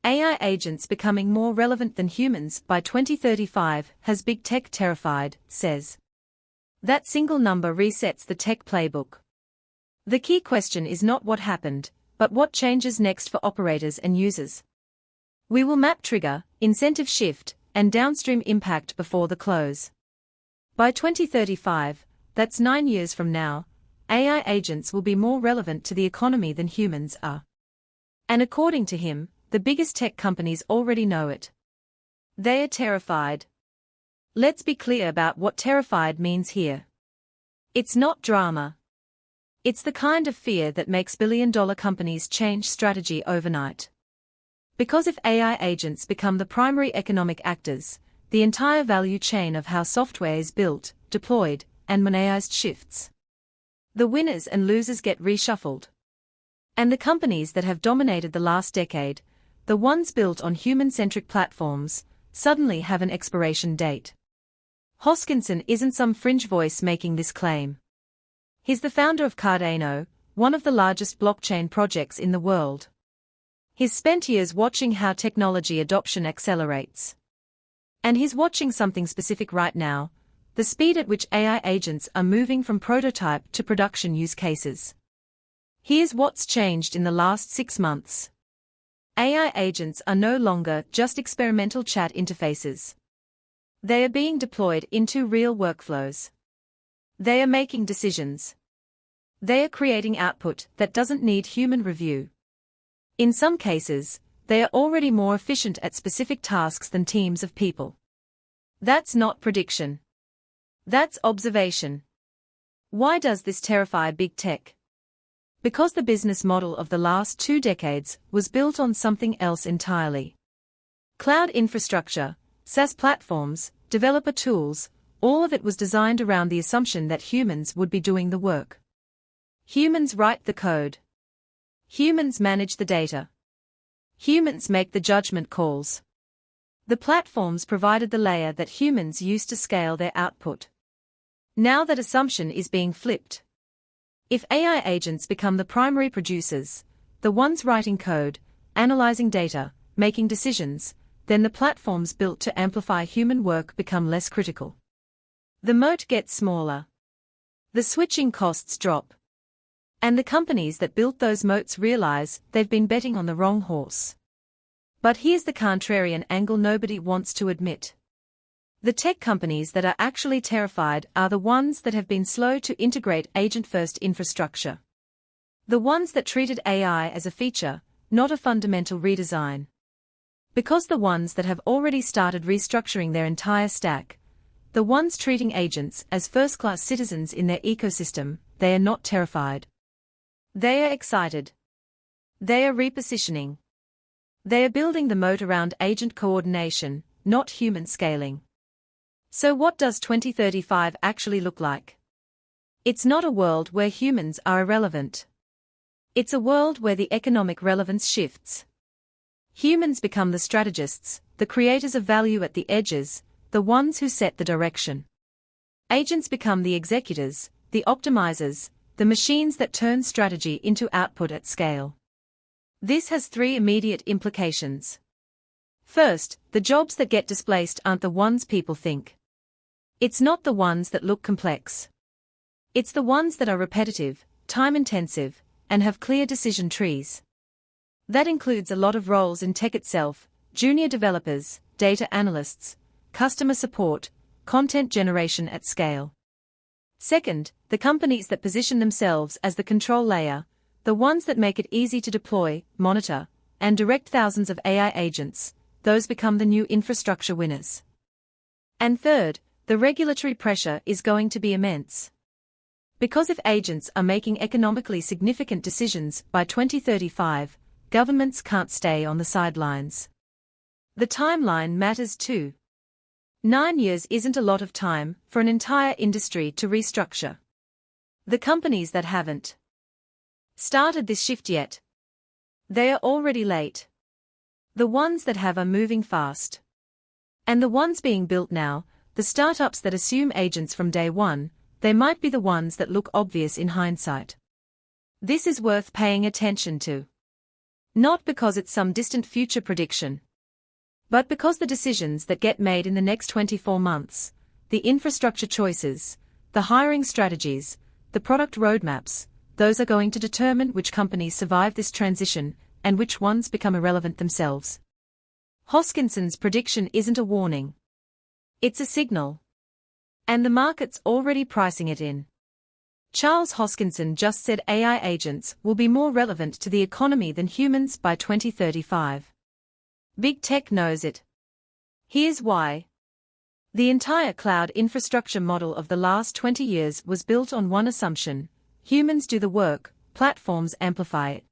AI agents becoming more relevant than humans by 2035 has big tech terrified, says. That single number resets the tech playbook. The key question is not what happened, but what changes next for operators and users. We will map trigger, incentive shift, and downstream impact before the close. By 2035, that's 9 years from now, AI agents will be more relevant to the economy than humans are. And according to him, the biggest tech companies already know it. They are terrified. Let's be clear about what terrified means here. It's not drama. It's the kind of fear that makes billion-dollar companies change strategy overnight. Because if AI agents become the primary economic actors, the entire value chain of how software is built, deployed, and monetized shifts. The winners and losers get reshuffled. And the companies that have dominated the last decade, the ones built on human-centric platforms, suddenly have an expiration date. Hoskinson isn't some fringe voice making this claim. He's the founder of Cardano, one of the largest blockchain projects in the world. He's spent years watching how technology adoption accelerates. And he's watching something specific right now, the speed at which AI agents are moving from prototype to production use cases. Here's what's changed in the last 6 months. AI agents are no longer just experimental chat interfaces. They are being deployed into real workflows. They are making decisions. They are creating output that doesn't need human review. In some cases, they are already more efficient at specific tasks than teams of people. That's not prediction. That's observation. Why does this terrify big tech? Because the business model of the last 2 decades was built on something else entirely. Cloud infrastructure, SaaS platforms, developer tools, all of it was designed around the assumption that humans would be doing the work. Humans write the code. Humans manage the data. Humans make the judgment calls. The platforms provided the layer that humans used to scale their output. Now that assumption is being flipped. If AI agents become the primary producers, the ones writing code, analyzing data, making decisions, then the platforms built to amplify human work become less critical. The moat gets smaller. The switching costs drop. And the companies that built those moats realize they've been betting on the wrong horse. But here's the contrarian angle nobody wants to admit. The tech companies that are actually terrified are the ones that have been slow to integrate agent-first infrastructure. The ones that treated AI as a feature, not a fundamental redesign. Because the ones that have already started restructuring their entire stack, the ones treating agents as first-class citizens in their ecosystem, they are not terrified. They are excited. They are repositioning. They are building the moat around agent coordination, not human scaling. So what does 2035 actually look like? It's not a world where humans are irrelevant. It's a world where the economic relevance shifts. Humans become the strategists, the creators of value at the edges, the ones who set the direction. Agents become the executors, the optimizers, the machines that turn strategy into output at scale. This has 3 immediate implications. First, the jobs that get displaced aren't the ones people think. It's not the ones that look complex. It's the ones that are repetitive, time-intensive, and have clear decision trees. That includes a lot of roles in tech itself, junior developers, data analysts, customer support, content generation at scale. Second, the companies that position themselves as the control layer, the ones that make it easy to deploy, monitor, and direct thousands of AI agents, those become the new infrastructure winners. And third, the regulatory pressure is going to be immense. Because if agents are making economically significant decisions by 2035, governments can't stay on the sidelines. The timeline matters too. 9 years isn't a lot of time for an entire industry to restructure. The companies that haven't started this shift yet, they are already late. The ones that have are moving fast. And the ones being built now, the startups that assume agents from day one, they might be the ones that look obvious in hindsight. This is worth paying attention to. Not because it's some distant future prediction, but because the decisions that get made in the next 24 months, the infrastructure choices, the hiring strategies, the product roadmaps, those are going to determine which companies survive this transition and which ones become irrelevant themselves. Hoskinson's prediction isn't a warning. It's a signal. And the market's already pricing it in. Charles Hoskinson just said AI agents will be more relevant to the economy than humans by 2035. Big tech knows it. Here's why. The entire cloud infrastructure model of the last 20 years was built on one assumption: humans do the work, platforms amplify it.